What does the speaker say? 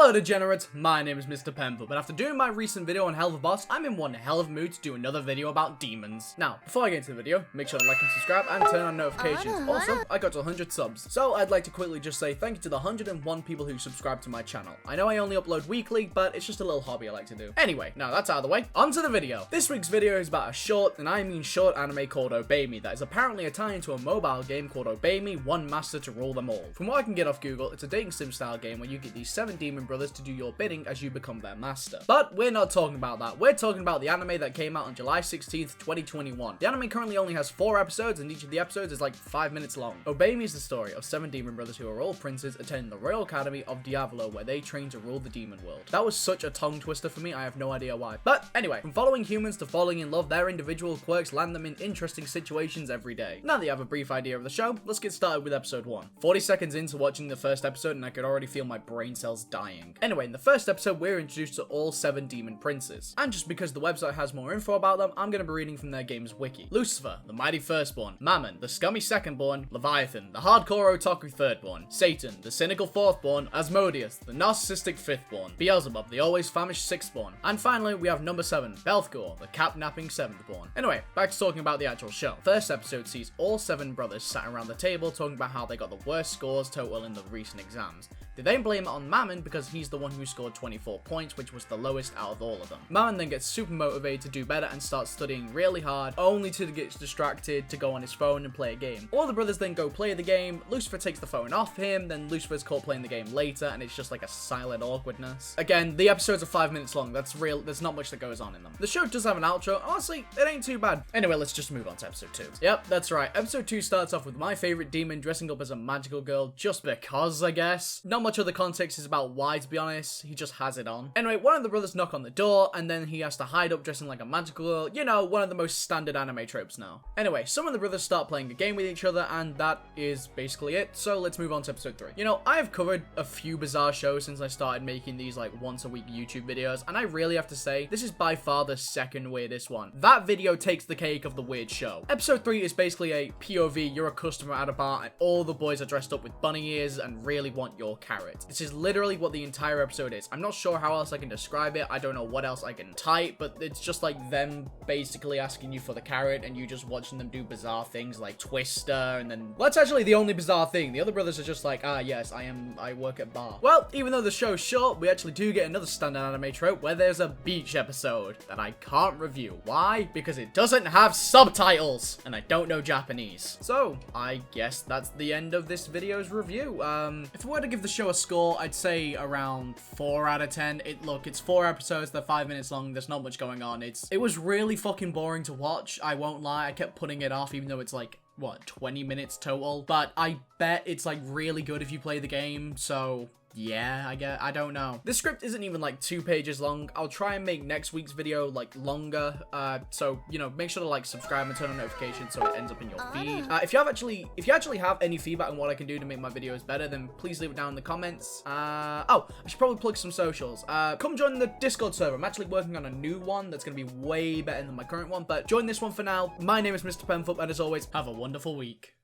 Hello degenerates, my name is Mr. Pemmfub, but after doing my recent video on Hell of a Boss, I'm in one hell of a mood to do another video about demons. Now, before I get into the video, make sure to like and subscribe and turn on notifications. Also, I got to 100 subs, so I'd like to quickly just say thank you to the 101 people who subscribe to my channel. I know I only upload weekly, but it's just a little hobby I like to do. Anyway, now that's out of the way, on to the video. This week's video is about a short, and I mean short anime called Obey Me that is apparently a tie into a mobile game called Obey Me, One Master to Rule Them All. From what I can get off Google, it's a dating sim style game where you get these 7 demon brothers to do your bidding as you become their master. But we're not talking about that. We're talking about the anime that came out on July 16th, 2021. The anime currently only has 4 episodes, and each of the episodes is like 5 minutes long. Obey Me is the story of 7 demon brothers who are all princes attending the Royal Academy of Diavolo, where they train to rule the demon world. That was such a tongue twister for me, I have no idea why. But anyway, from following humans to falling in love, their individual quirks land them in interesting situations every day. Now that you have a brief idea of the show, let's get started with episode 1. 40 seconds into watching the first episode and I could already feel my brain cells dying. Anyway, in the first episode, we're introduced to all 7 demon princes. And just because the website has more info about them, I'm going to be reading from their game's wiki. Lucifer, the mighty firstborn. Mammon, the scummy secondborn. Leviathan, the hardcore otaku thirdborn. Satan, the cynical fourthborn. Asmodeus, the narcissistic fifthborn. Beelzebub, the always famished sixthborn. And finally, we have number 7, Belthgor, the cap-napping seventhborn. Anyway, back to talking about the actual show. First episode sees all 7 brothers sat around the table talking about how they got the worst scores total in the recent exams. They then blame it on Mammon because he's the one who scored 24 points, which was the lowest out of all of them. Mammon then gets super motivated to do better and starts studying really hard, only to get distracted to go on his phone and play a game. All the brothers then go play the game, Lucifer takes the phone off him, then Lucifer's caught playing the game later, and it's just like a silent awkwardness. Again, the episodes are 5 minutes long, there's not much that goes on in them. The show does have an outro, honestly, it ain't too bad. Anyway, let's just move on to episode 2. Yep, that's right, episode 2 starts off with my favorite demon dressing up as a magical girl, just because, I guess. Not much other context is about why, to be honest, he just has it on. Anyway, one of the brothers knock on the door, and then he has to hide up dressing like a magical girl. You know, one of the most standard anime tropes now. Anyway, some of the brothers start playing a game with each other, and that is basically it. So let's move on to episode 3. You know, I have covered a few bizarre shows since I started making these like once a week YouTube videos, and I really have to say, this is by far the second weirdest one. That video takes the cake of the weird show. Episode 3 is basically a POV, you're a customer at a bar, and all the boys are dressed up with bunny ears and really want your carrot. This is literally what the entire episode is. I'm not sure how else I can describe it. I don't know what else I can type, but it's just like them basically asking you for the carrot and you just watching them do bizarre things like Twister, and then that's actually the only bizarre thing. The other brothers are just like, yes, I work at bar. Well, even though the show's short, we actually do get another standard anime trope where there's a beach episode that I can't review. Why? Because it doesn't have subtitles and I don't know Japanese. So I guess that's the end of this video's review. If I were to give the show a score, I'd say around 4 out of 10. It's 4 episodes, they're 5 minutes long, there's not much going on. It was really fucking boring to watch, I won't lie. I kept putting it off even though it's like, what, 20 minutes total? But I bet it's like really good if you play the game, so yeah, I don't know. This script isn't even like 2 pages long. I'll try and make next week's video like longer. So, you know, make sure to like subscribe and turn on notifications so it ends up in your feed. If you actually have any feedback on what I can do to make my videos better, then please leave it down in the comments. Oh, I should probably plug some socials. Come join the Discord server. I'm actually working on a new one that's gonna be way better than my current one, but join this one for now. My name is Mr. Pemmfub, and as always, have a wonderful week.